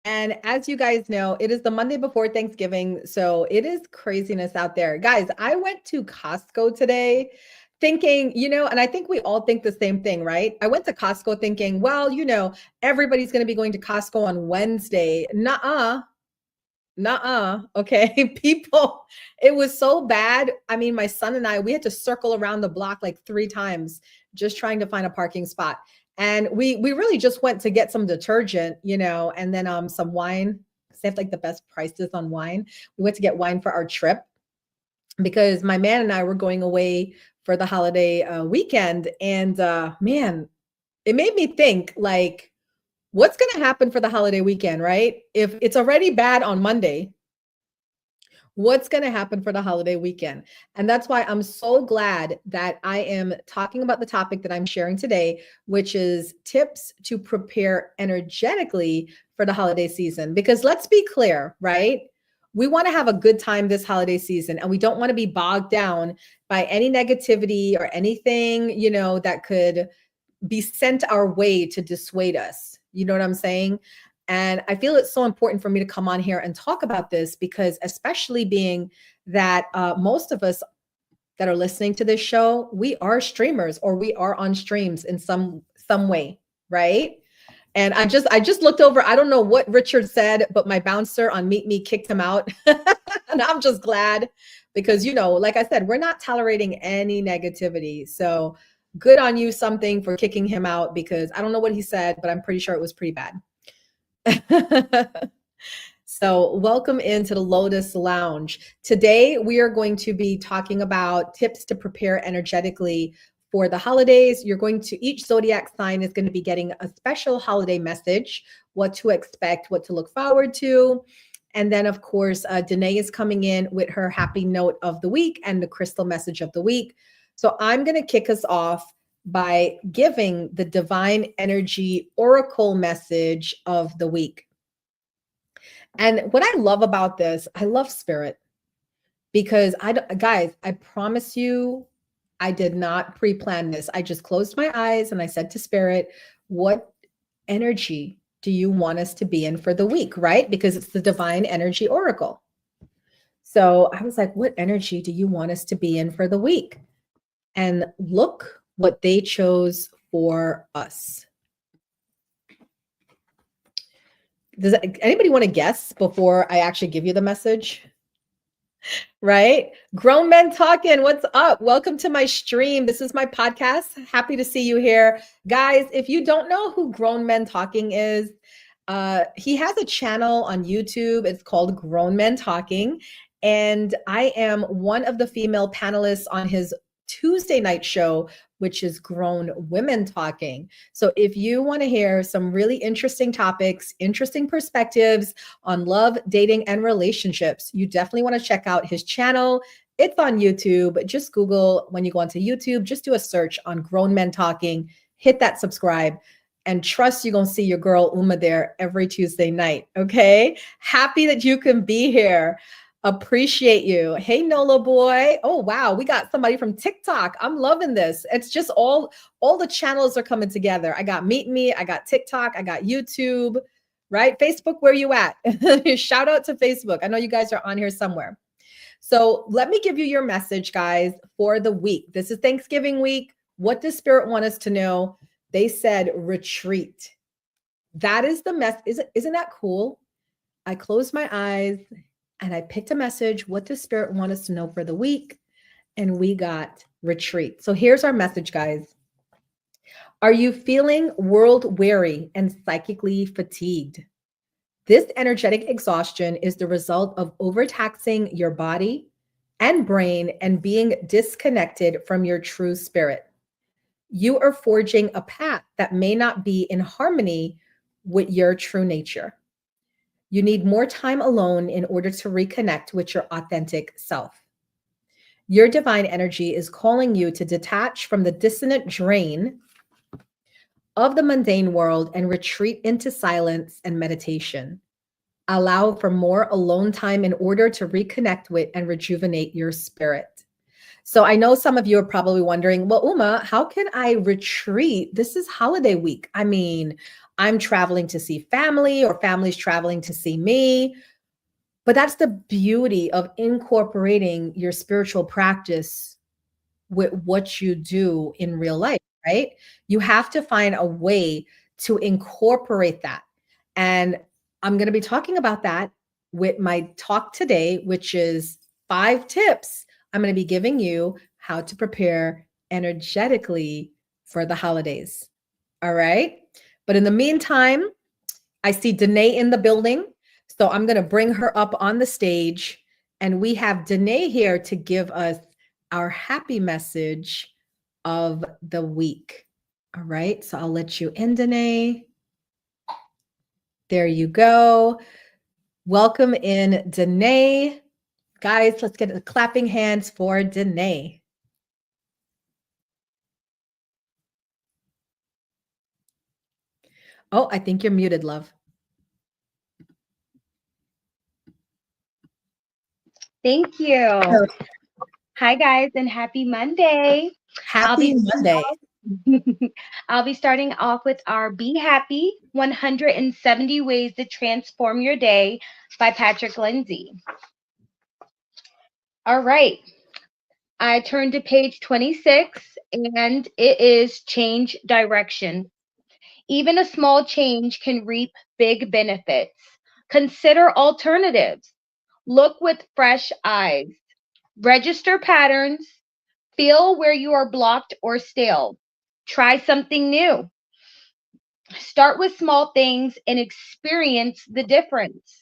And as you guys know, it is the Monday before Thanksgiving. So it is craziness out there. Guys, I went to Costco today thinking, and I think we all think the same thing, right? I went to Costco thinking, well, everybody's going to be going to Costco on Wednesday. Nuh-uh. Okay. People, it was so bad. I mean, my son and I, we had to circle around the block like 3 times just trying to find a parking spot. And we really just went to get some detergent, and then some wine. They have like the best prices on wine. We went to get wine for our trip because my man and I were going away for the holiday weekend. And man, it made me think like, what's going to happen for the holiday weekend, right? If it's already bad on Monday, what's going to happen for the holiday weekend? And that's why I'm so glad that I am talking about the topic that I'm sharing today, which is tips to prepare energetically for the holiday season. Because let's be clear, right? We want to have a good time this holiday season, and we don't want to be bogged down by any negativity or anything, that could be sent our way to dissuade us. You know what I'm saying? And I feel it's so important for me to come on here and talk about this because, especially being that most of us that are listening to this show, we are streamers or we are on streams in some way, right? And I just looked over. I don't know what Richard said, but my bouncer on Meet Me kicked him out. And I'm just glad because, like I said, we're not tolerating any negativity. So good on you, something, for kicking him out because I don't know what he said, but I'm pretty sure it was pretty bad. So welcome into the Lotus Lounge. Today, we are going to be talking about tips to prepare energetically for the holidays. Each zodiac sign is going to be getting a special holiday message, what to expect, what to look forward to. And then, of course, Danae is coming in with her happy note of the week and the crystal message of the week. So I'm going to kick us off by giving the divine energy oracle message of the week. And what I love about this, I love spirit because guys, I promise you, I did not pre-plan this. I just closed my eyes and I said to spirit, what energy do you want us to be in for the week, right? Because it's the divine energy oracle. So I was like, what energy do you want us to be in for the week? And look what they chose for us. Does anybody want to guess before I actually give you the message? Right? Grown Men Talking, what's up? Welcome to my stream. This is my podcast. Happy to see you here. Guys, if you don't know who Grown Men Talking is, he has a channel on YouTube. It's called Grown Men Talking. And I am one of the female panelists on his Tuesday night show, which is Grown Women Talking. So if you want to hear some really interesting topics, interesting perspectives on love, dating, and relationships, you definitely want to check out his channel. It's on YouTube. Just Google, when you go onto YouTube, just do a search on Grown Men Talking, hit that subscribe, and trust you're going to see your girl Uma there every Tuesday night. Okay? Happy that you can be here. Appreciate you. Hey, Nola boy. Oh, wow. We got somebody from TikTok. I'm loving this. It's just all the channels are coming together. I got Meet Me. I got TikTok. I got YouTube, right? Facebook, where you at? Shout out to Facebook. I know you guys are on here somewhere. So let me give you your message, guys, for the week. This is Thanksgiving week. What does Spirit want us to know? They said retreat. That is the message. Isn't that cool? I closed my eyes and I picked a message. What does Spirit want us to know for the week? And we got retreat. So here's our message, guys. Are you feeling world weary and psychically fatigued? This energetic exhaustion is the result of overtaxing your body and brain and being disconnected from your true spirit. You are forging a path that may not be in harmony with your true nature. You need more time alone in order to reconnect with your authentic self. Your divine energy is calling you to detach from the dissonant drain of the mundane world and retreat into silence and meditation. Allow for more alone time in order to reconnect with and rejuvenate your spirit. So I know some of you are probably wondering, well, Uma, how can I retreat? This is holiday week. I mean, I'm traveling to see family or family's traveling to see me. But that's the beauty of incorporating your spiritual practice with what you do in real life, right? You have to find a way to incorporate that. And I'm going to be talking about that with my talk today, which is 5 tips I'm going to be giving you how to prepare energetically for the holidays. All right. But in the meantime, I see Danae in the building. So I'm going to bring her up on the stage. And we have Danae here to give us our happy message of the week. All right. So I'll let you in, Danae. There you go. Welcome in, Danae. Guys, let's get the clapping hands for Danae. Oh, I think you're muted, love. Thank you. Hi, guys, and happy Monday. Happy Monday. I'll be starting off with our Be Happy 170 Ways to Transform Your Day by Patrick Lindsay. All right. I turned to page 26, and it is change direction. Even a small change can reap big benefits. Consider alternatives. Look with fresh eyes. Register patterns. Feel where you are blocked or stale. Try something new. Start with small things and experience the difference.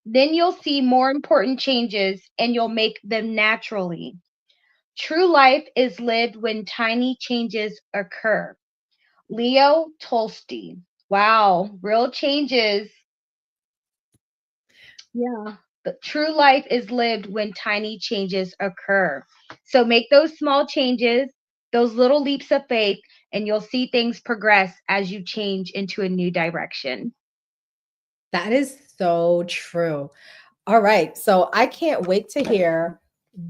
Then you'll see more important changes and you'll make them naturally. True life is lived when tiny changes occur. Leo Tolstoy. Wow, real changes. Yeah. But true life is lived when tiny changes occur. So make those small changes, those little leaps of faith, and you'll see things progress as you change into a new direction. That is so true. All right. So I can't wait to hear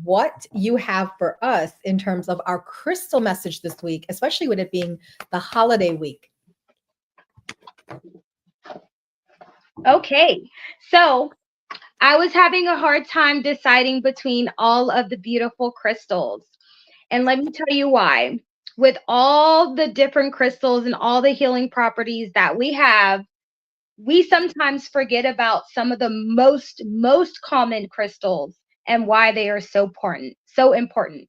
what you have for us in terms of our crystal message this week, especially with it being the holiday week. Okay. So I was having a hard time deciding between all of the beautiful crystals. And let me tell you why. With all the different crystals and all the healing properties that we sometimes forget about some of the most common crystals and why they are so important.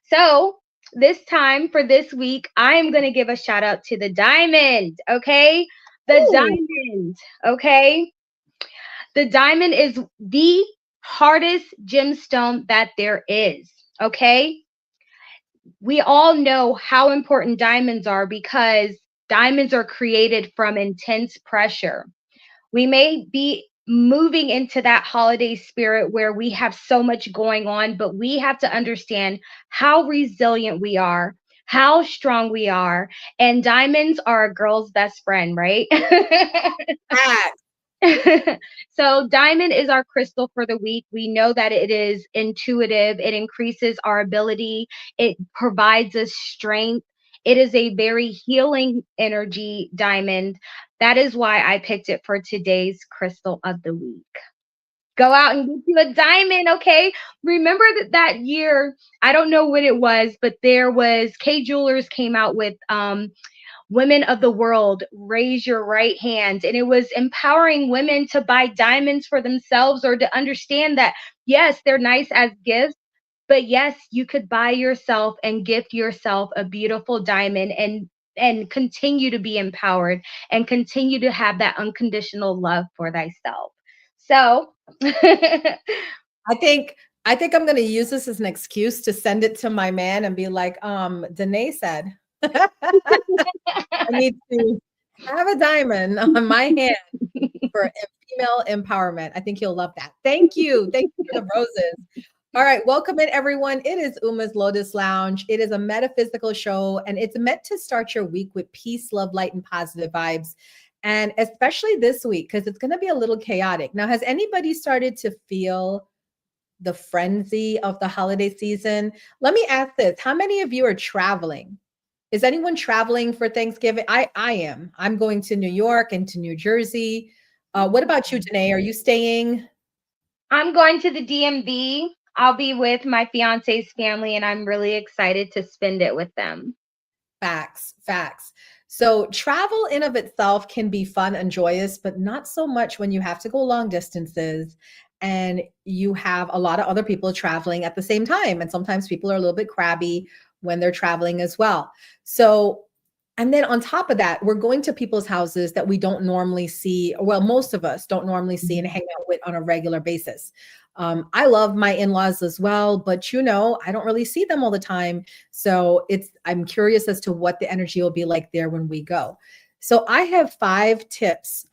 So this time for this week, I am going to give a shout out to the diamond. Okay, the Ooh. diamond. Okay, the diamond is the hardest gemstone that there is. Okay, we all know how important diamonds are because diamonds are created from intense pressure. We may be moving into that holiday spirit where we have so much going on, but we have to understand how resilient we are, how strong we are, and diamonds are a girl's best friend, right? Facts. So, diamond is our crystal for the week. We know that it is intuitive, it increases our ability, it provides us strength. It is a very healing energy diamond. That is why I picked it for today's crystal of the week. Go out and get you a diamond, okay? Remember that year, I don't know what it was, but there was K Jewelers came out with Women of the World, Raise Your Right Hand. And it was empowering women to buy diamonds for themselves or to understand that, yes, they're nice as gifts, but yes, you could buy yourself and gift yourself a beautiful diamond and continue to be empowered and continue to have that unconditional love for thyself. So I think I'm going to use this as an excuse to send it to my man and be like, Danae said, I need to have a diamond on my hand for female empowerment. I think he'll love that. Thank you. Thank you for the roses. All right, welcome in everyone. It is Uma's Lotus Lounge. It is a metaphysical show, and it's meant to start your week with peace, love, light, and positive vibes. And especially this week, because it's going to be a little chaotic. Now, has anybody started to feel the frenzy of the holiday season? Let me ask this. How many of you are traveling? Is anyone traveling for Thanksgiving? I am. I'm going to New York and to New Jersey. What about you, Danae? Are you staying? I'm going to the DMV. I'll be with my fiance's family, and I'm really excited to spend it with them. Facts, facts. So travel in of itself can be fun and joyous, but not so much when you have to go long distances and you have a lot of other people traveling at the same time. And sometimes people are a little bit crabby when they're traveling as well. So, and then on top of that, we're going to people's houses that we don't normally see. Well, most of us don't normally see and hang out with on a regular basis. I love my in-laws as well, but I don't really see them all the time. So I'm curious as to what the energy will be like there when we go. So I have 5 tips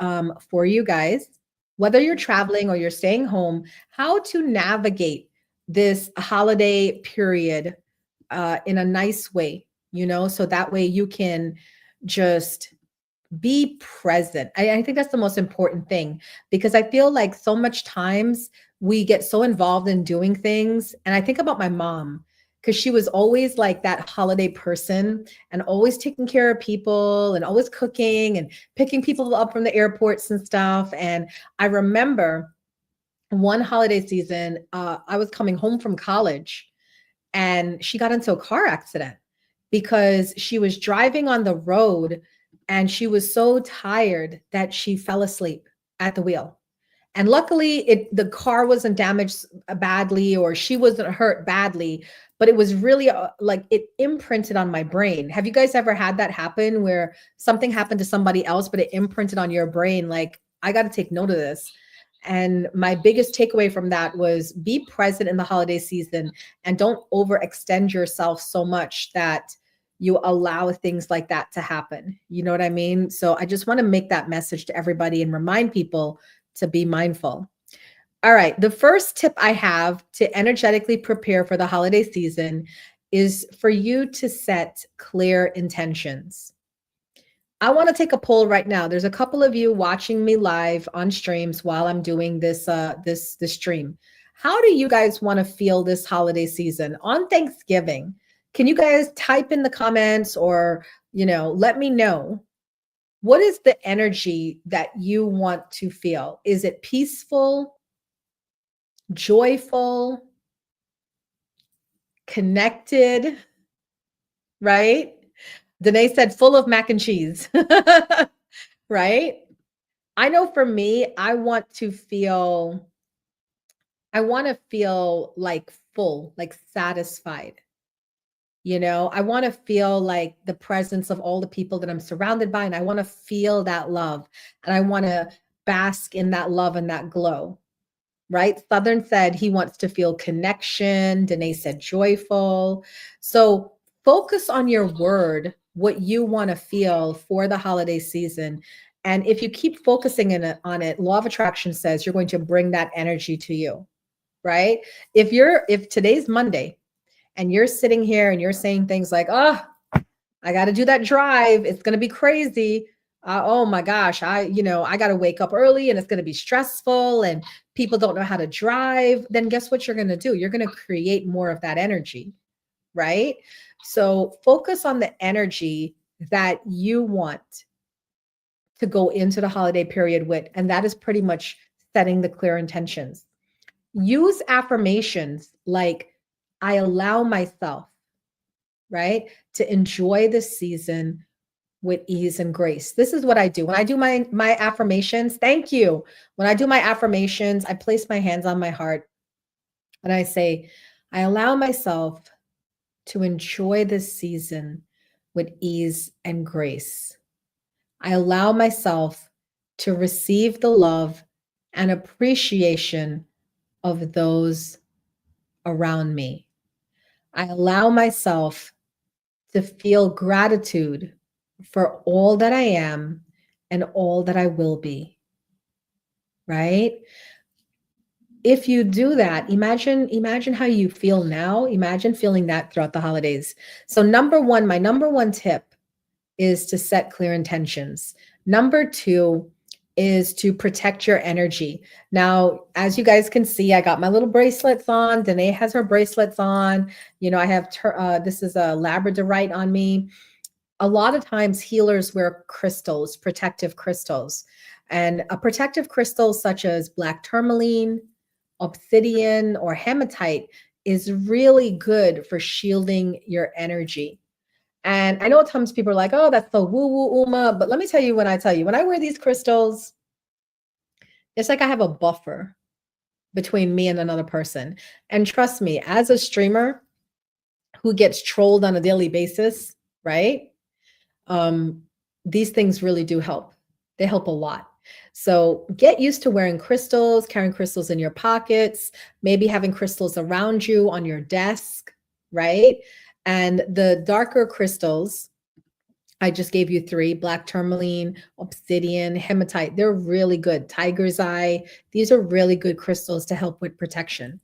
for you guys, whether you're traveling or you're staying home, how to navigate this holiday period in a nice way, so that way you can just be present. I think that's the most important thing, because I feel like so much times we get so involved in doing things. And I think about my mom, because she was always like that holiday person and always taking care of people and always cooking and picking people up from the airports and stuff. And I remember one holiday season, I was coming home from college and she got into a car accident because she was driving on the road and she was so tired that she fell asleep at the wheel. And luckily the car wasn't damaged badly, or she wasn't hurt badly, but it was really like it imprinted on my brain. Have you guys ever had that happen where something happened to somebody else, but it imprinted on your brain? Like, I got to take note of this. And my biggest takeaway from that was be present in the holiday season and don't overextend yourself so much that you allow things like that to happen. You know what I mean? So I just want to make that message to everybody and remind people to be mindful. All right. The first tip I have to energetically prepare for the holiday season is for you to set clear intentions. I want to take a poll right now. There's a couple of you watching me live on streams while I'm doing this stream. How do you guys want to feel this holiday season on Thanksgiving? Can you guys type in the comments or, let me know, what is the energy that you want to feel? Is it peaceful, joyful, connected, right? Danae said full of mac and cheese, right? I know for me, I want to feel like full, like satisfied. I want to feel like the presence of all the people that I'm surrounded by, and I want to feel that love, and I want to bask in that love and that glow, right? Southern said he wants to feel connection. Danae said joyful. So focus on your word, what you want to feel for the holiday season. And if you keep focusing on it, law of attraction says you're going to bring that energy to you, right? If today's Monday and you're sitting here and you're saying things like, oh, I got to do that drive, it's going to be crazy. Oh my gosh, I got to wake up early and it's going to be stressful and people don't know how to drive. Then guess what you're going to do? You're going to create more of that energy, right? So focus on the energy that you want to go into the holiday period with. And that is pretty much setting the clear intentions. Use affirmations like, I allow myself, right, to enjoy this season with ease and grace. This is what I do. When I do my affirmations, thank you. When I do my affirmations, I place my hands on my heart and I say, I allow myself to enjoy this season with ease and grace. I allow myself to receive the love and appreciation of those around me. I allow myself to feel gratitude for all that I am and all that I will be, right? If you do that, imagine how you feel now. Imagine feeling that throughout the holidays. So my number one tip is to set clear intentions. Number 2 is to protect your energy. Now, as you guys can see, I got my little bracelets on. Danae has her bracelets on. I have, this is a Labradorite on me. A lot of times healers wear crystals, protective crystals. And a protective crystal such as black tourmaline, obsidian, or hematite is really good for shielding your energy. And I know at times people are like, oh, that's so woo-woo, Uma. But let me tell you, when I wear these crystals, it's like I have a buffer between me and another person. And trust me, as a streamer who gets trolled on a daily basis, right? These things really do help. They help a lot. So get used to wearing crystals, carrying crystals in your pockets, maybe having crystals around you on your desk, right? And the darker crystals, I just gave you 3: black tourmaline, obsidian, hematite. They're really good. Tiger's eye. These are really good crystals to help with protection.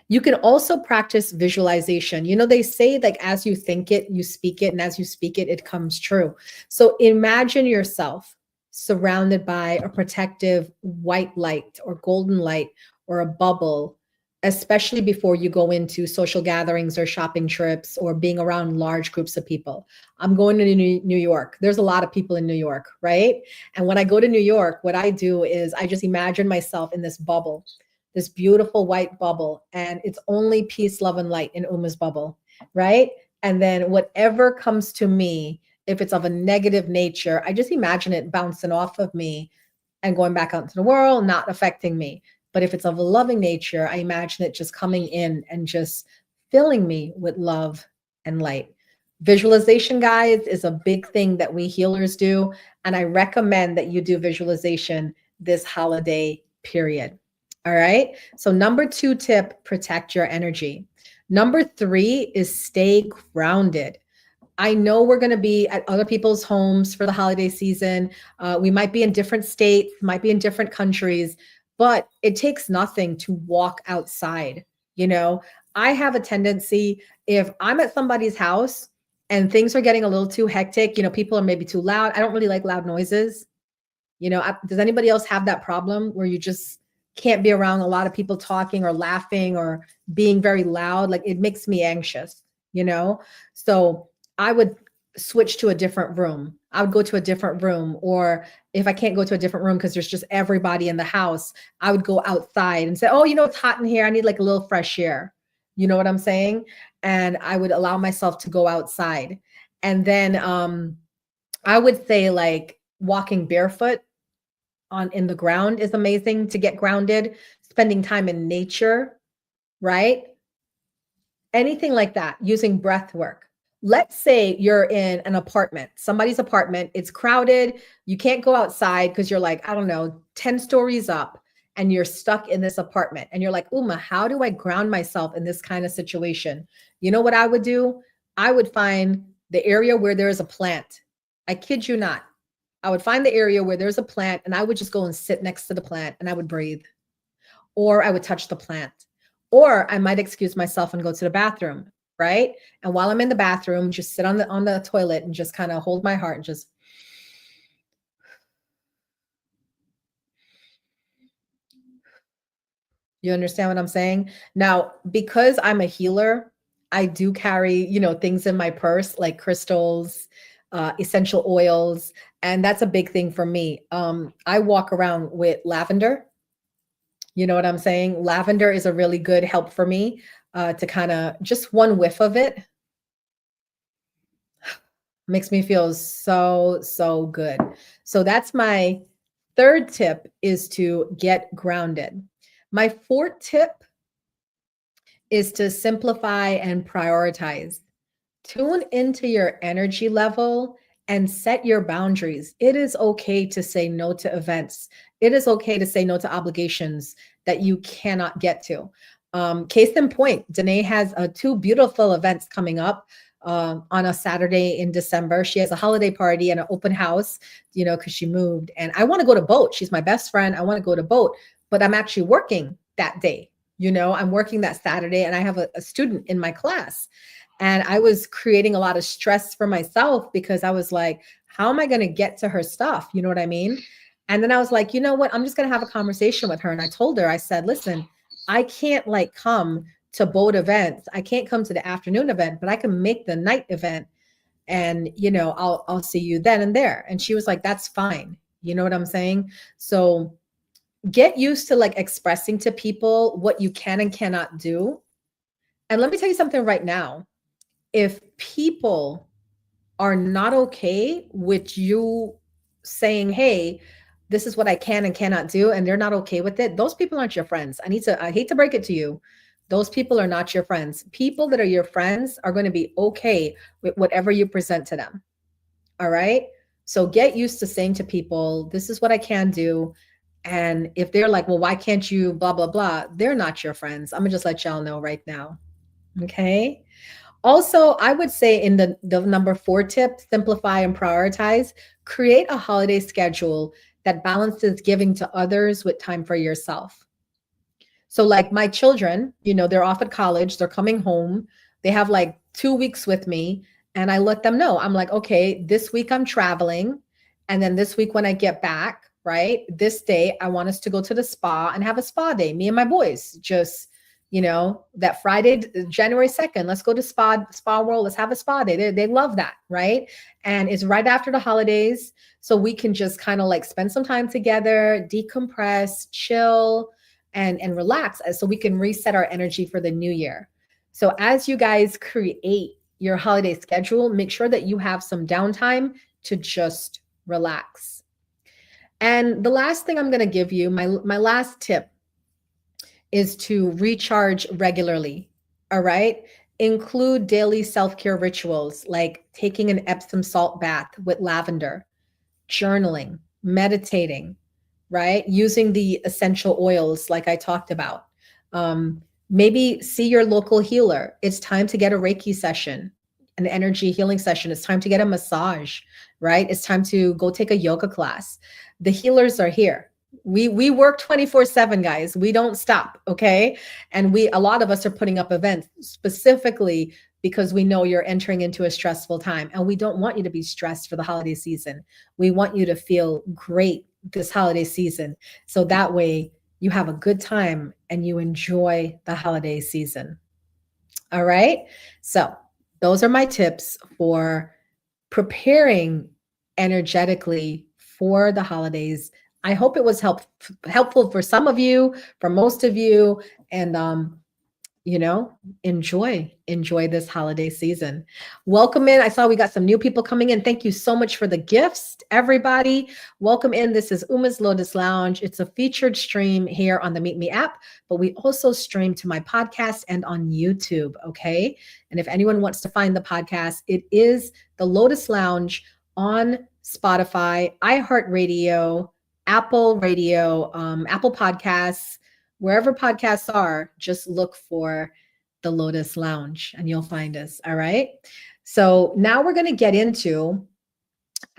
You can also practice visualization. You know, they say like as you think it, you speak it, and as you speak it, it comes true. So imagine yourself surrounded by a protective white light or golden light or a bubble, especially before you go into social gatherings or shopping trips or being around large groups of people. I'm going to New York. There's a lot of people in New York, right? And when I go to New York, what I do is I just imagine myself in this bubble, this beautiful white bubble, and it's only peace, love, and light in Uma's bubble, right? And then whatever comes to me, if it's of a negative nature, I just imagine it bouncing off of me and going back out into the world, not affecting me. But if it's of a loving nature, I imagine it just coming in and just filling me with love and light. Visualization, guys, is a big thing that we healers do. And I recommend that you do visualization this holiday period. All right. So number 2 tip, protect your energy. Number 3 is stay grounded. I know we're going to be at other people's homes for the holiday season. We might be in different states, might be in different countries, but it takes nothing to walk outside. You know, I have a tendency, if I'm at somebody's house and things are getting a little too hectic, you know, people are maybe too loud. I don't really like loud noises. You know, does anybody else have that problem where you just can't be around a lot of people talking or laughing or being very loud? Like it makes me anxious, you know? So I would switch to a different room. I would go to a different room. Or if I can't go to a different room because there's just everybody in the house, I would go outside and say, oh, you know, it's hot in here. I need like a little fresh air. You know what I'm saying? And I would allow myself to go outside. And then I would say like walking barefoot in the ground is amazing to get grounded. Spending time in nature, right? Anything like that, using breath work. Let's say you're in an apartment, somebody's apartment, it's crowded, you can't go outside because you're like, I don't know, 10 stories up, and you're stuck in this apartment. And you're like, Uma, how do I ground myself in this kind of situation? You know what I would do? I would find the area where there is a plant. I kid you not. I would find the area where there's a plant and I would just go and sit next to the plant and I would breathe. Or I would touch the plant. Or I might excuse myself and go to the bathroom, right? And while I'm in the bathroom, just sit on the toilet and just kind of hold my heart and just You understand what I'm saying? Now, because I'm a healer, I do carry, you know, things in my purse like crystals, essential oils, and that's a big thing for me. I walk around with lavender. You know what I'm saying? Lavender is a really good help for me to kind of just one whiff of it makes me feel so, so good. So that's my 3rd tip, is to get grounded. My 4th tip is to simplify and prioritize. Tune into your energy level and set your boundaries. It is okay to say no to events. It is okay to say no to obligations that you cannot get to. Case in point, Danae has 2 beautiful events coming up on a Saturday in December. She has a holiday party and an open house, you know, because she moved. And I want to go to boat. She's my best friend. I want to go to boat, but I'm actually working that day. You know, I'm working that Saturday and I have a student in my class. And I was creating a lot of stress for myself because I was like, how am I going to get to her stuff? You know what I mean? And then I was like, you know what? I'm just going to have a conversation with her. And I told her, I said, listen, I can't like come to boat events. I can't come to the afternoon event, but I can make the night event. and I'll see you then and there. And she was like, that's fine. You know what I'm saying? So get used to like expressing to people what you can and cannot do. And let me tell you something right now. If people are not okay with you saying, hey, this is what I can and cannot do, and they're not okay with it, those people aren't your friends. I hate to break it to you. Those people are not your friends. People that are your friends are going to be okay with whatever you present to them. All right. So get used to saying to people, this is what I can do. And if they're like, well, why can't you blah, blah, blah, they're not your friends. I'm gonna just let y'all know right now. Okay. Also, I would say in the number 4 tip, simplify and prioritize, create a holiday schedule that balances giving to others with time for yourself. So like my children, they're off at college, they're coming home, they have like 2 weeks with me, and I let them know. I'm like, okay, this week I'm traveling, and then this week when I get back, right? This day I want us to go to the spa and have a spa day. Me and my boys, just that Friday, January 2nd, let's go to spa world. Let's have a spa day. They love that. Right. And it's right after the holidays. So we can just kind of like spend some time together, decompress, chill, and relax, so we can reset our energy for the new year. So as you guys create your holiday schedule, make sure that you have some downtime to just relax. And the last thing I'm going to give you, my last tip, is to recharge regularly. All right. Include daily self-care rituals like taking an Epsom salt bath with lavender, journaling, meditating, right? Using the essential oils like I talked about. Maybe see your local healer. It's time to get a Reiki session, an energy healing session. It's time to get a massage, right? It's time to go take a yoga class. The healers are here. We work 24/7, guys. We don't stop, okay? And a lot of us are putting up events specifically because we know you're entering into a stressful time, and we don't want you to be stressed for the holiday season. We want you to feel great this holiday season, so that way you have a good time and you enjoy the holiday season. All right? So those are my tips for preparing energetically for the holidays. I hope it was helpful for some of you, for most of you, and enjoy this holiday season. Welcome in. I saw we got some new people coming in. Thank you so much for the gifts, everybody. Welcome in. This is Uma's Lotus Lounge. It's a featured stream here on the Meet Me app, but we also stream to my podcast and on YouTube. Okay. And if anyone wants to find the podcast, it is the Lotus Lounge on Spotify, iHeartRadio, Apple Radio, Apple Podcasts, wherever podcasts are. Just look for the Lotus Lounge and you'll find us. All right. So now we're going to get into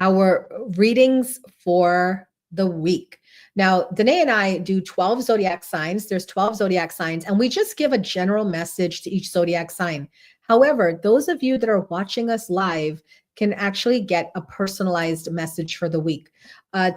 our readings for the week. Now, Danae and I do 12 zodiac signs. There's 12 zodiac signs, and we just give a general message to each zodiac sign. However, those of you that are watching us live can actually get a personalized message for the week.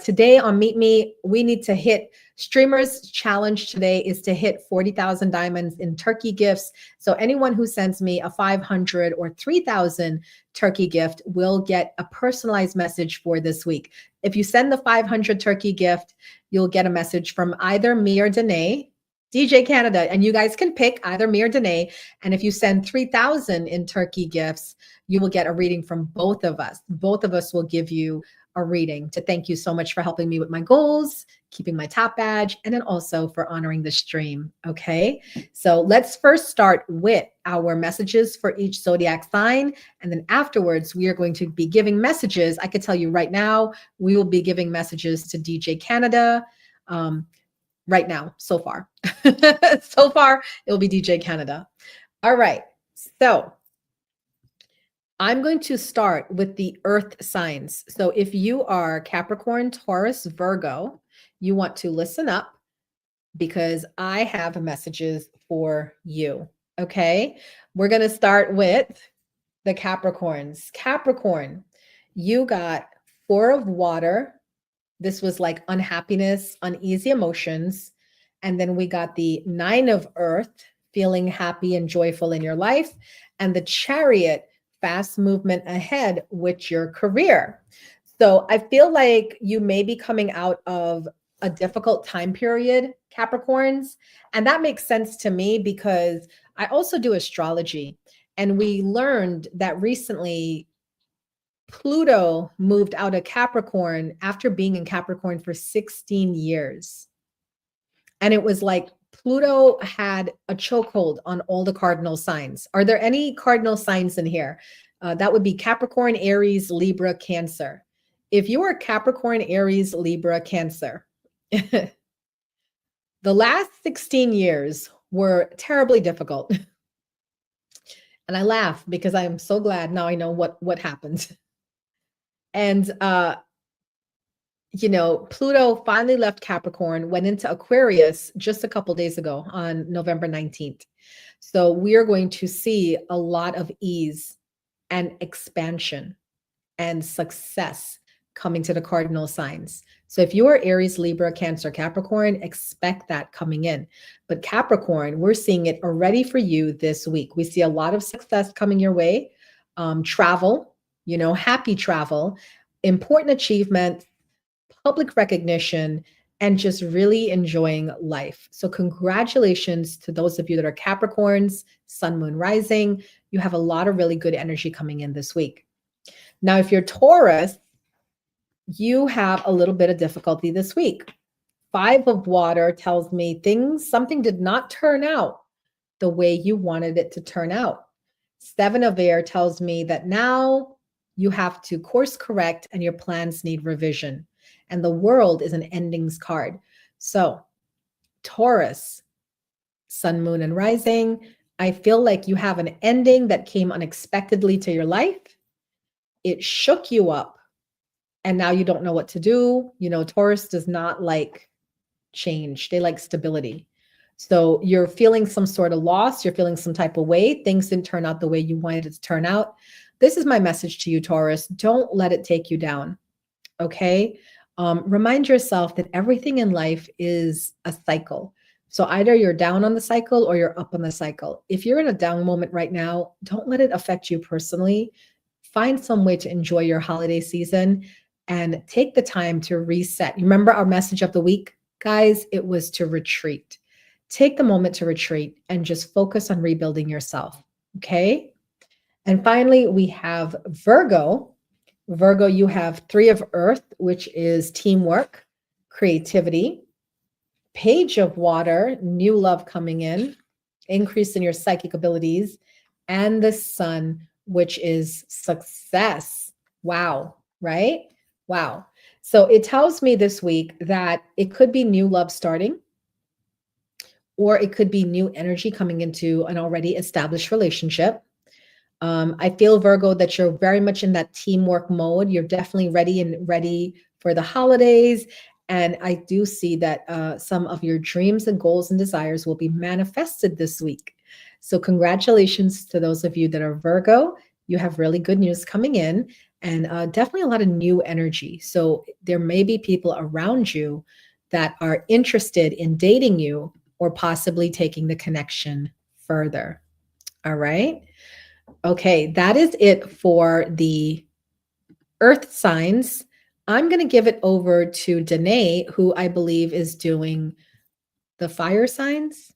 Today on Meet Me, we need to hit streamers challenge today is to hit 40,000 diamonds in turkey gifts. So anyone who sends me a 500 or 3,000 turkey gift will get a personalized message for this week. If you send the 500 turkey gift, you'll get a message from either me or Danae, DJ Canada, and you guys can pick either me or Danae. And if you send 3,000 in turkey gifts, you will get a reading from both of us. Both of us will give you a reading to thank you so much for helping me with my goals, keeping my top badge, and then also for honoring the stream. Okay, so let's first start with our messages for each zodiac sign. And then afterwards, we are going to be giving messages. I could tell you right now, we will be giving messages to DJ Canada. Right now, so far. So far, it will be DJ Canada. All right, so I'm going to start with the earth signs. So if you are Capricorn, Taurus, Virgo, you want to listen up because I have messages for you. Okay, we're going to start with the Capricorns. Capricorn, you got 4 of water. This was like unhappiness, uneasy emotions. And then we got the 9 of earth, feeling happy and joyful in your life. And the Chariot, fast movement ahead with your career. So I feel like you may be coming out of a difficult time period, Capricorns. And that makes sense to me because I also do astrology. And we learned that recently Pluto moved out of Capricorn after being in Capricorn for 16 years. And it was like Pluto had a chokehold on all the cardinal signs. Are there any cardinal signs in here? That would be Capricorn, Aries, Libra, Cancer. If you are Capricorn, Aries, Libra, Cancer, the last 16 years were terribly difficult. And I laugh because I'm so glad now I know what happened. And Pluto finally left Capricorn, went into Aquarius just a couple days ago on November 19th. So we are going to see a lot of ease and expansion and success coming to the cardinal signs. So if you are Aries, Libra, Cancer, Capricorn, expect that coming in. But Capricorn, we're seeing it already for you this week. We see a lot of success coming your way. Travel, happy travel, important achievements, public recognition, and just really enjoying life. So congratulations to those of you that are Capricorns, Sun, Moon, Rising. You have a lot of really good energy coming in this week. Now, if you're Taurus, you have a little bit of difficulty this week. 5 of water tells me something did not turn out the way you wanted it to turn out. 7 of air tells me that now you have to course correct and your plans need revision. And the world is an endings card. So Taurus, Sun, Moon, and Rising, I feel like you have an ending that came unexpectedly to your life. It shook you up. And now you don't know what to do. Taurus does not like change. They like stability. So you're feeling some sort of loss. You're feeling some type of way. Things didn't turn out the way you wanted it to turn out. This is my message to you, Taurus. Don't let it take you down. Okay? Remind yourself that everything in life is a cycle. So either you're down on the cycle or you're up on the cycle. If you're in a down moment right now, don't let it affect you personally. Find some way to enjoy your holiday season and take the time to reset. Remember our message of the week, guys? It was to retreat. Take the moment to retreat and just focus on rebuilding yourself. Okay? And finally, we have Virgo. Virgo, you have 3 of Earth, which is teamwork, creativity. Page of Water, new love coming in, increase in your psychic abilities. And the Sun, which is success. Wow, right? Wow. So it tells me this week that it could be new love starting, or it could be new energy coming into an already established relationship. I feel, Virgo, that you're very much in that teamwork mode. You're definitely ready for the holidays. And I do see that some of your dreams and goals and desires will be manifested this week. So congratulations to those of you that are Virgo. You have really good news coming in, and definitely a lot of new energy. So there may be people around you that are interested in dating you or possibly taking the connection further. All right. Okay, that is it for the earth signs. I'm going to give it over to Danae, who I believe is doing the fire signs.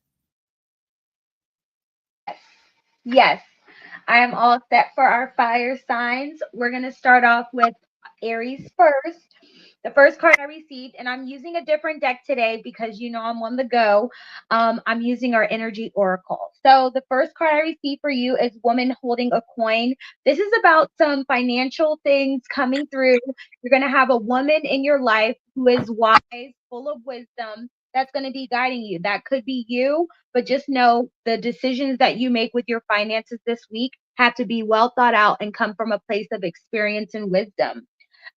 Yes, I am all set for our fire signs. We're going to start off with Aries first. The first card I received, and I'm using a different deck today because I'm on the go. I'm using our energy oracle. So the first card I received for you is Woman Holding a Coin. This is about some financial things coming through. You're going to have a woman in your life who is wise, full of wisdom, that's going to be guiding you. That could be you, but just know the decisions that you make with your finances this week have to be well thought out and come from a place of experience and wisdom.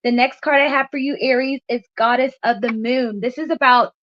The next card I have for you, Aries, is Goddess of the Moon. This is about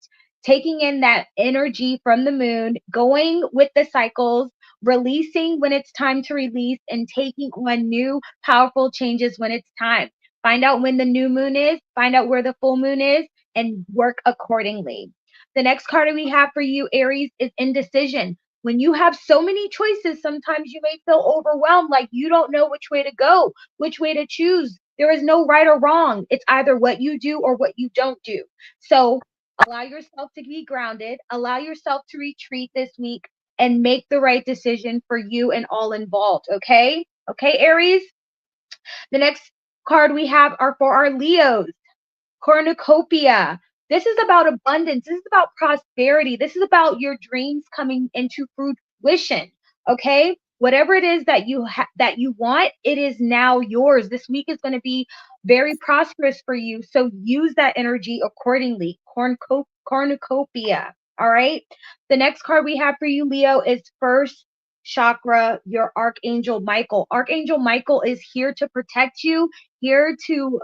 taking in that energy from the moon, going with the cycles, releasing when it's time to release, and taking on new powerful changes when it's time. Find out when the new moon is, find out where the full moon is, and work accordingly. The next card we have for you, Aries, is Indecision. When you have so many choices, sometimes you may feel overwhelmed, like you don't know which way to go, which way to choose. There is no right or wrong. It's either what you do or what you don't do. So allow yourself to be grounded, allow yourself to retreat this week, and make the right decision for you and all involved. Okay? Okay, Aries? The next card we have are for our Leos. Cornucopia. This is about abundance. This is about prosperity. This is about your dreams coming into fruition. Okay, whatever it is that that you want, it is now yours. This week is going to be very prosperous for you. So use that energy accordingly. Cornucopia. All right. The next card we have for you, Leo, is first chakra, your Archangel Michael. Archangel Michael is here to protect you, here to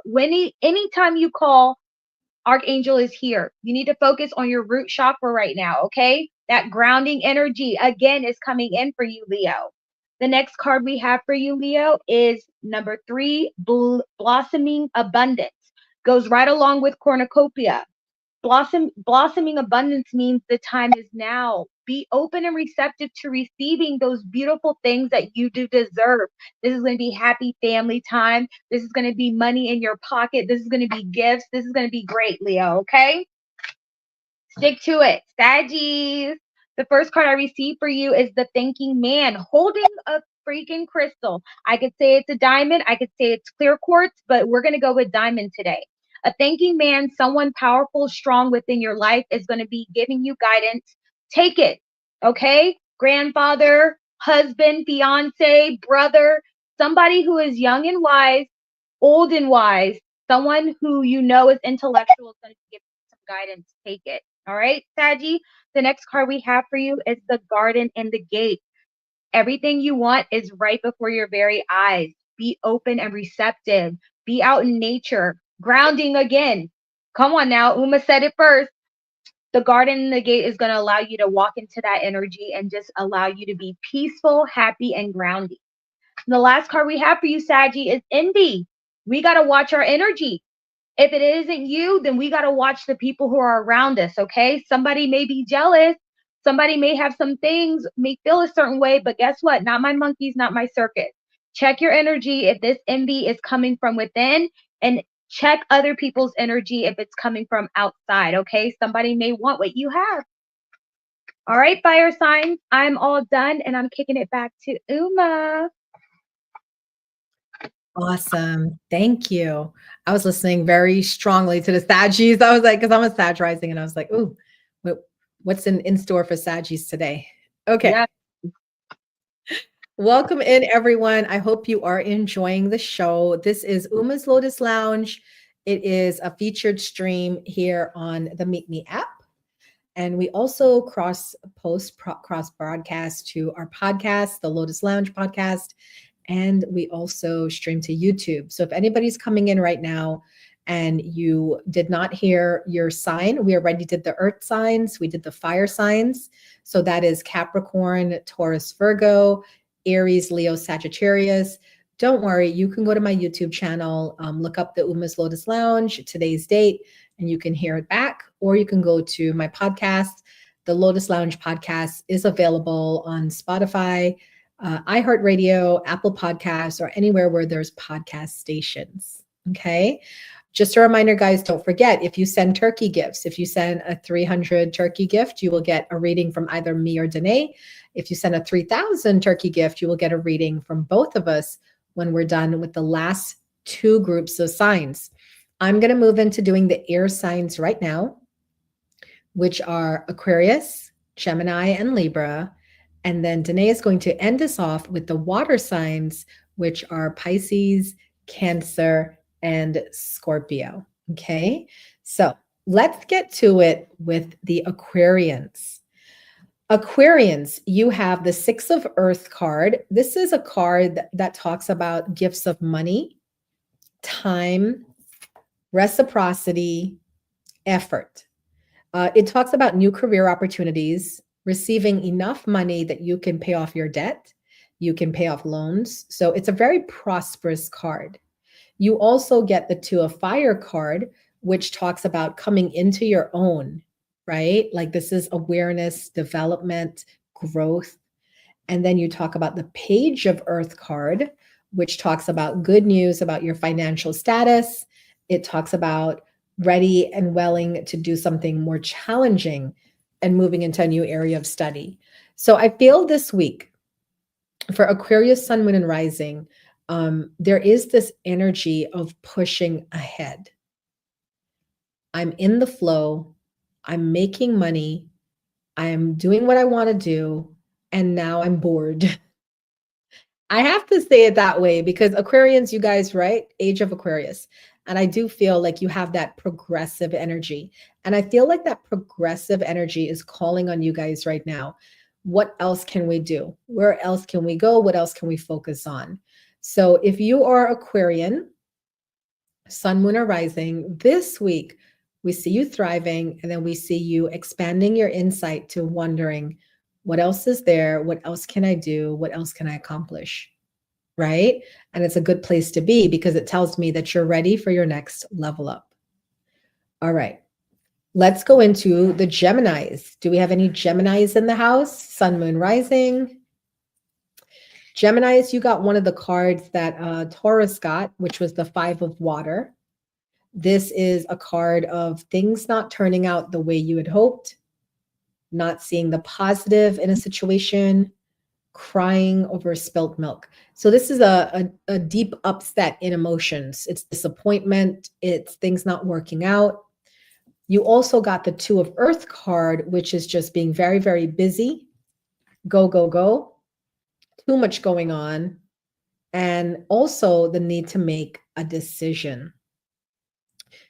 anytime you call, Archangel is here. You need to focus on your root chakra right now, okay? That grounding energy again is coming in for you, Leo. The next card we have for you, Leo, is number 3, blossoming abundance. Goes right along with cornucopia. Blossoming abundance means the time is now. Be open and receptive to receiving those beautiful things that you do deserve. This is going to be happy family time. This is going to be money in your pocket. This is going to be gifts. This is going to be great, Leo. Okay? Stick to it. Saggies. The first card I received for you is the thinking man holding a freaking crystal. I could say it's a diamond. I could say it's clear quartz, but we're going to go with diamond today. A thinking man, someone powerful, strong within your life, is going to be giving you guidance. Take it. Okay? Grandfather, husband, fiance, brother, somebody who is young and wise, old and wise, someone who you know is intellectual is going to give you some guidance. Take it. All right, Saggy. The next card we have for you is the garden and the gate. Everything you want is right before your very eyes. Be open and receptive. Be out in nature. Grounding again. Come on now. Uma said it first. The garden and the gate is going to allow you to walk into that energy and just allow you to be peaceful, happy, and grounded. And the last card we have for you, Saggy, is envy. We got to watch our energy. If it isn't you, then we got to watch the people who are around us, okay? Somebody may be jealous. Somebody may have some things, may feel a certain way, but guess what? Not my monkeys, not my circus. Check your energy if this envy is coming from within, and check other people's energy if it's coming from outside, okay? Somebody may want what you have. All right, fire signs, I'm all done, and I'm kicking it back to Uma. Awesome. Thank you. I was listening very strongly to the Saggies. I was like, because I'm a Sag rising, and I was like, ooh, what's in store for Saggies today? Okay. Yeah. Welcome in, everyone. I hope you are enjoying the show. This is Uma's Lotus Lounge. It is a featured stream here on the Meet Me app. And we also cross broadcast to our podcast, the Lotus Lounge podcast. And we also stream to YouTube. So if anybody's coming in right now and you did not hear your sign, we already did the earth signs. We did the fire signs. So that is Capricorn, Taurus, Virgo, Aries, Leo, Sagittarius. Don't worry, you can go to my YouTube channel, look up the Uma's Lotus Lounge, today's date, and you can hear it back. Or you can go to my podcast. The Lotus Lounge podcast is available on Spotify, iHeartRadio, Apple Podcasts, or anywhere where there's podcast stations. Okay. Just a reminder, guys, don't forget, if you send turkey gifts, if you send a 300 turkey gift, you will get a reading from either me or Danae. If you send a 3,000 turkey gift, you will get a reading from both of us when we're done with the last 2 groups of signs. I'm going to move into doing the air signs right now, which are Aquarius, Gemini, and Libra. And then Danae is going to end us off with the water signs, which are Pisces, Cancer, and Scorpio. Okay, so let's get to it with the Aquarians. Aquarians, you have the 6 of Earth card. This is a card that talks about gifts of money, time, reciprocity, effort. It talks about new career opportunities, receiving enough money that you can pay off your debt, you can pay off loans. So it's a very prosperous card. You also get the 2 of Fire card, which talks about coming into your own, right? Like this is awareness, development, growth. And then you talk about the Page of Earth card, which talks about good news about your financial status. It talks about ready and willing to do something more challenging and moving into a new area of study. So I feel this week for Aquarius, Sun, Moon, and Rising, there is this energy of pushing ahead. I'm in the flow. I'm making money. I'm doing what I want to do. And now I'm bored. I have to say it that way because Aquarians, you guys, right? Age of Aquarius. And I do feel like you have that progressive energy. And I feel like that progressive energy is calling on you guys right now. What else can we do? Where else can we go? What else can we focus on? So if you are Aquarian, Sun, Moon, or Rising, this week, we see you thriving, and then we see you expanding your insight to wondering, what else is there? What else can I do? What else can I accomplish? Right? And it's a good place to be because it tells me that you're ready for your next level up. All right. Let's go into the Geminis. Do we have any Geminis in the house? Sun, Moon, Rising. Geminis, you got one of the cards that Taurus got, which was the Five of Water. This is a card of things not turning out the way you had hoped, not seeing the positive in a situation, crying over spilt milk. So this is a deep upset in emotions. It's disappointment. It's things not working out. You also got the Two of Earth card, which is just being very, very busy. Go, go, go. Too much going on. And also the need to make a decision.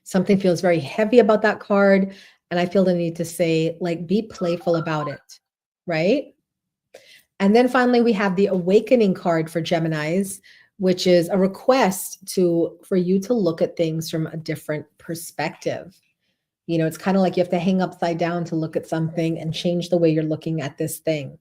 Something feels very heavy about that card. And I feel the need to say, like, be playful about it, right? And then finally, we have the Awakening card for Geminis, which is a request for you to look at things from a different perspective. You know, it's kind of like you have to hang upside down to look at something and change the way you're looking at this thing.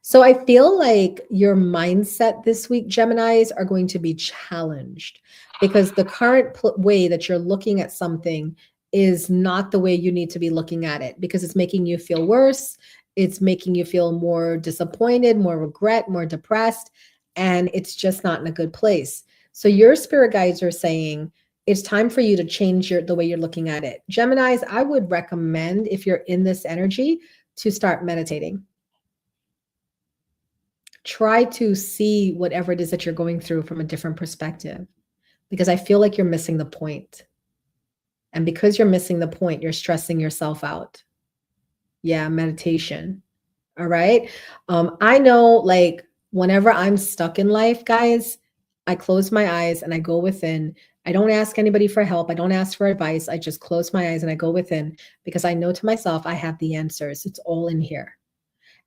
So I feel like your mindset this week, Geminis, are going to be challenged because the current way that you're looking at something is not the way you need to be looking at it because it's making you feel worse. It's making you feel more disappointed, more regret, more depressed, and it's just not in a good place. So your spirit guides are saying it's time for you to change the way you're looking at it. Geminis, I would recommend, if you're in this energy, to start meditating. Try to see whatever it is that you're going through from a different perspective, because I feel like you're missing the point. And because you're missing the point, you're stressing yourself out. Yeah, meditation. All right. I know, like, whenever I'm stuck in life, guys, I close my eyes and I go within. I don't ask anybody for help. I don't ask for advice. I just close my eyes and I go within because I know to myself, I have the answers. It's all in here.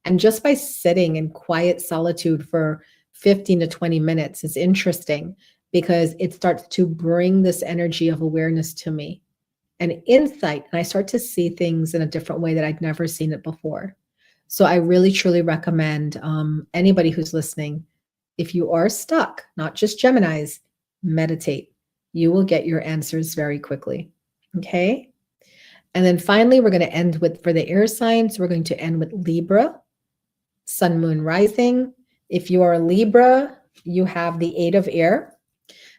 And just by sitting in quiet solitude for 15 to 20 minutes is interesting because it starts to bring this energy of awareness to me and insight. And I start to see things in a different way that I'd never seen it before. So I really, truly recommend anybody who's listening, if you are stuck, not just Geminis, meditate. You will get your answers very quickly. Okay. And then finally, we're going to end with, for the air signs, we're going to end with Libra, Sun, Moon, Rising. If you are a Libra, you have the Eight of Air.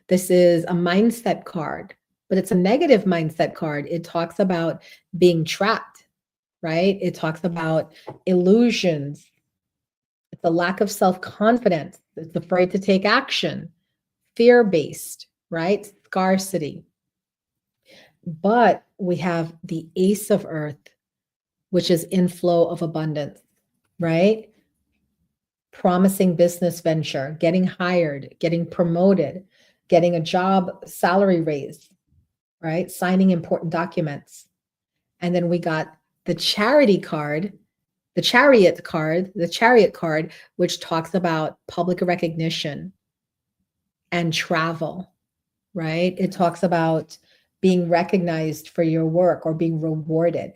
This is a mindset card, but it's a negative mindset card. It talks about being trapped, right? It talks about illusions. It's a lack of self-confidence. It's afraid to take action, fear-based, right? Scarcity. But we have the Ace of Earth, which is inflow of abundance, right? Promising business venture, getting hired, getting promoted, getting a job salary raise, right? Signing important documents. And then we got the Charity card, the Chariot card, which talks about public recognition and travel, right? It talks about being recognized for your work or being rewarded.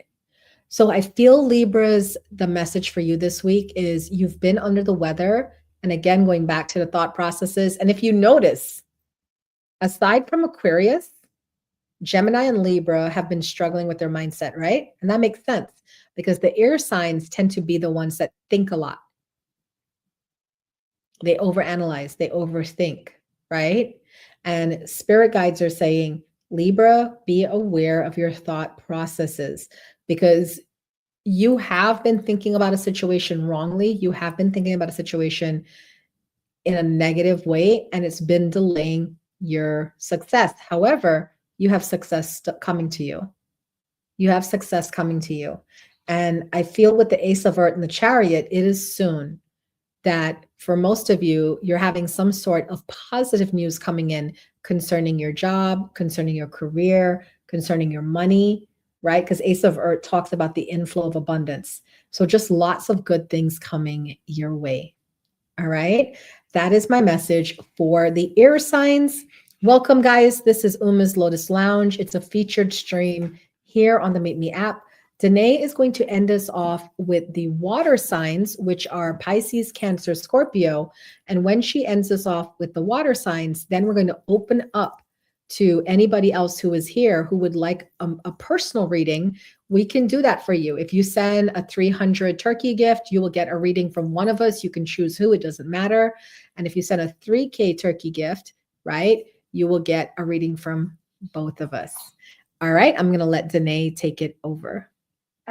So I feel, Libras, the message for you this week is you've been under the weather. And again, going back to the thought processes. And if you notice, aside from Aquarius, Gemini and Libra have been struggling with their mindset, right? And that makes sense because the air signs tend to be the ones that think a lot. They overanalyze, they overthink, right? And spirit guides are saying, Libra, be aware of your thought processes because you have been thinking about a situation wrongly. You have been thinking about a situation in a negative way, and it's been delaying your success. However, you have success coming to you. You have success coming to you. And I feel with the Ace of Earth and the Chariot, it is soon that for most of you, you're having some sort of positive news coming in concerning your job, concerning your career, concerning your money, right? Because Ace of Earth talks about the inflow of abundance. So just lots of good things coming your way. All right. That is my message for the air signs. Welcome, guys. This is Uma's Lotus Lounge. It's a featured stream here on the Meet Me app. Danae is going to end us off with the water signs, which are Pisces, Cancer, Scorpio. And when she ends us off with the water signs, then we're going to open up to anybody else who is here who would like a personal reading. We can do that for you. If you send a 300 turkey gift, you will get a reading from one of us. You can choose who, it doesn't matter. And if you send a 3K turkey gift, right, you will get a reading from both of us. All right, I'm going to let Danae take it over.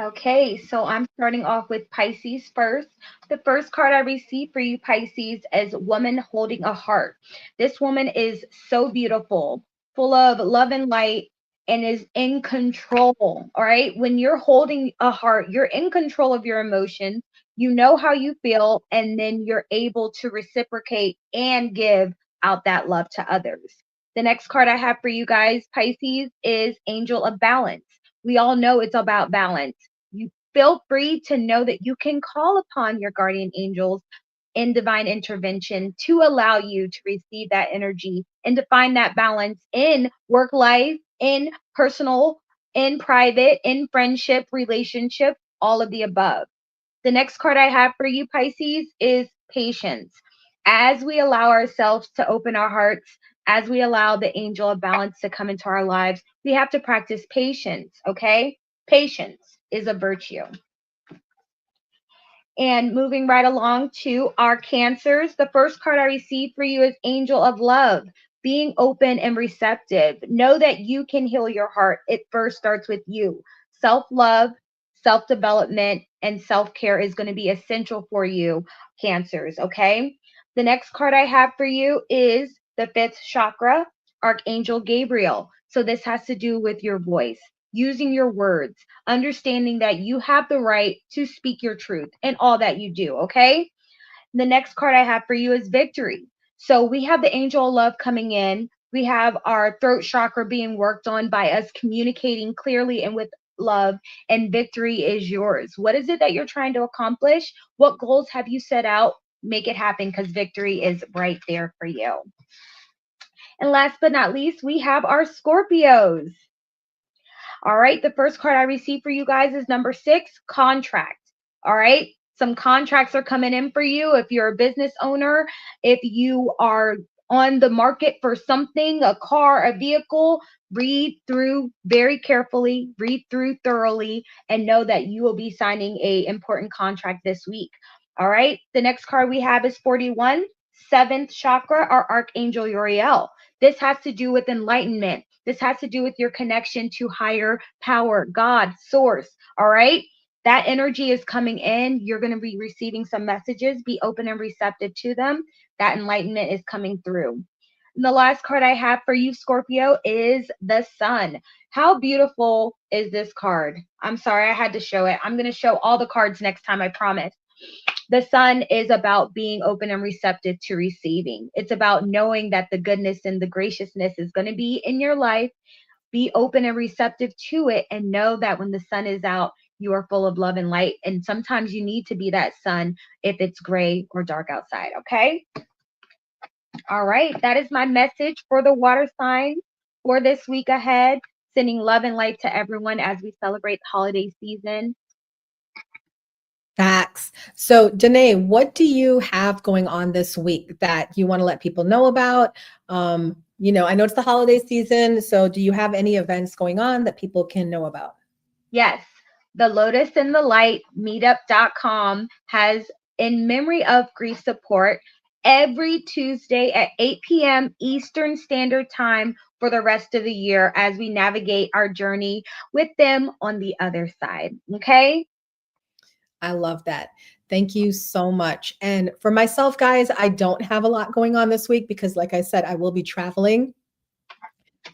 Okay, so I'm starting off with Pisces first. The first card I received for you, Pisces, is Woman Holding a Heart. This woman is so beautiful, full of love and light, and is in control. All right, when you're holding a heart, you're in control of your emotions. You know how you feel, and then you're able to reciprocate and give out that love to others. The next card I have for you guys, Pisces, is Angel of Balance. We all know it's about balance. You feel free to know that you can call upon your guardian angels in divine intervention to allow you to receive that energy and to find that balance in work life, in personal, in private, in friendship, relationship, all of the above. The next card I have for you, Pisces, is patience. As we allow ourselves to open our hearts, as we allow the angel of balance to come into our lives, we have to practice patience, okay? Patience is a virtue. And moving right along to our Cancers, the first card I received for you is Angel of Love. Being open and receptive. Know that you can heal your heart. It first starts with you. Self love, self development, and self care is going to be essential for you, Cancers. Okay. The next card I have for you is the fifth chakra, Archangel Gabriel. So this has to do with your voice, using your words, understanding that you have the right to speak your truth in all that you do. Okay. The next card I have for you is Victory. So we have the angel of love coming in. We have our throat chakra being worked on by us communicating clearly and with love, and victory is yours. What is it that you're trying to accomplish? What goals have you set out? Make it happen because victory is right there for you. And last but not least, we have our Scorpios. All right, the first card I received for you guys is number 6, contract. All right, some contracts are coming in for you if you're a business owner, if you are on the market for something, a car, a vehicle. Read through very carefully, read through thoroughly, and know that you will be signing a important contract this week. All right, the next card we have is 41, 7th chakra, our Archangel Uriel. This has to do with enlightenment. This has to do with your connection to higher power, God, source. All right. That energy is coming in. You're going to be receiving some messages. Be open and receptive to them. That enlightenment is coming through. And the last card I have for you, Scorpio, is the Sun. How beautiful is this card? I'm sorry, I had to show it. I'm going to show all the cards next time, I promise. The Sun is about being open and receptive to receiving. It's about knowing that the goodness and the graciousness is going to be in your life. Be open and receptive to it, and know that when the sun is out, you are full of love and light. And sometimes you need to be that sun if it's gray or dark outside. Okay. All right. That is my message for the water signs for this week ahead. Sending love and light to everyone as we celebrate the holiday season. Facts. So, Danae, what do you have going on this week that you want to let people know about? I know it's the holiday season. So do you have any events going on that people can know about? Yes, the Lotus and the Light meetup.com has in memory of grief support every Tuesday at 8 p.m. Eastern Standard Time for the rest of the year as we navigate our journey with them on the other side. Okay? I love that. Thank you so much. And for myself, guys, I don't have a lot going on this week because, like I said, I will be traveling.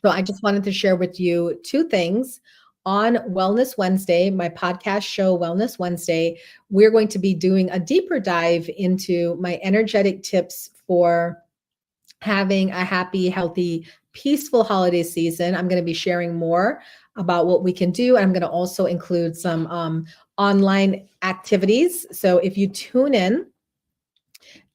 So I just wanted to share with you two things. On Wellness Wednesday, my podcast show, Wellness Wednesday, we're going to be doing a deeper dive into my energetic tips for having a happy, healthy, peaceful holiday season. I'm going to be sharing more about what we can do. I'm going to also include some online activities. So if you tune in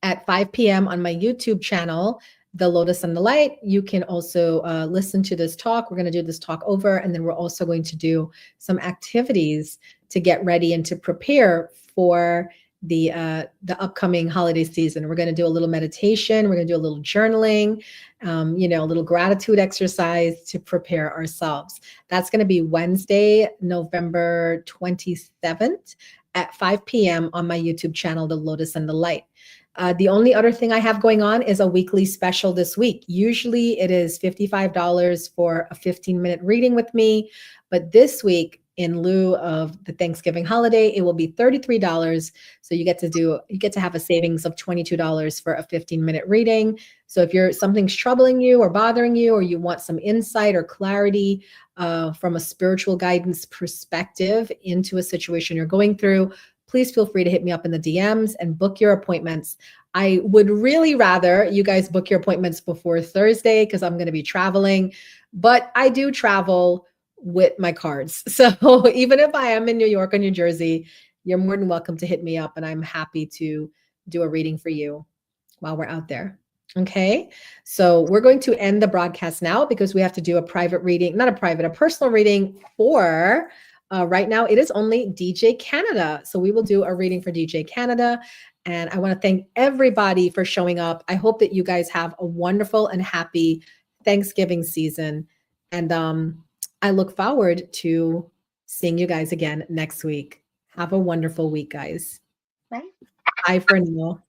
at 5 p.m. on my YouTube channel, The Lotus and the Light, you can also listen to this talk. We're going to do this talk over, and then we're also going to do some activities to get ready and to prepare for the upcoming holiday season. We're going to do a little meditation. We're going to do a little journaling, a little gratitude exercise to prepare ourselves. That's going to be Wednesday, November 27th at 5 p.m. on my YouTube channel, The Lotus and the Light. The only other thing I have going on is a weekly special this week. Usually it is $55 for a 15-minute reading with me, but this week, in lieu of the Thanksgiving holiday, it will be $33. So you get to have a savings of $22 for a 15-minute reading. So if something's troubling you or bothering you, or you want some insight or clarity from a spiritual guidance perspective into a situation you're going through, please feel free to hit me up in the DMs and book your appointments. I would really rather you guys book your appointments before Thursday because I'm going to be traveling, but I do travel with my cards. So even if I am in New York or New Jersey, you're more than welcome to hit me up, and I'm happy to do a reading for you while we're out there. Okay, so we're going to end the broadcast now because we have to do a private reading, a personal reading for right now. It is only DJ Canada. So we will do a reading for DJ Canada. And I want to thank everybody for showing up. I hope that you guys have a wonderful and happy Thanksgiving season. And I look forward to seeing you guys again next week. Have a wonderful week, guys. Bye. Bye for now.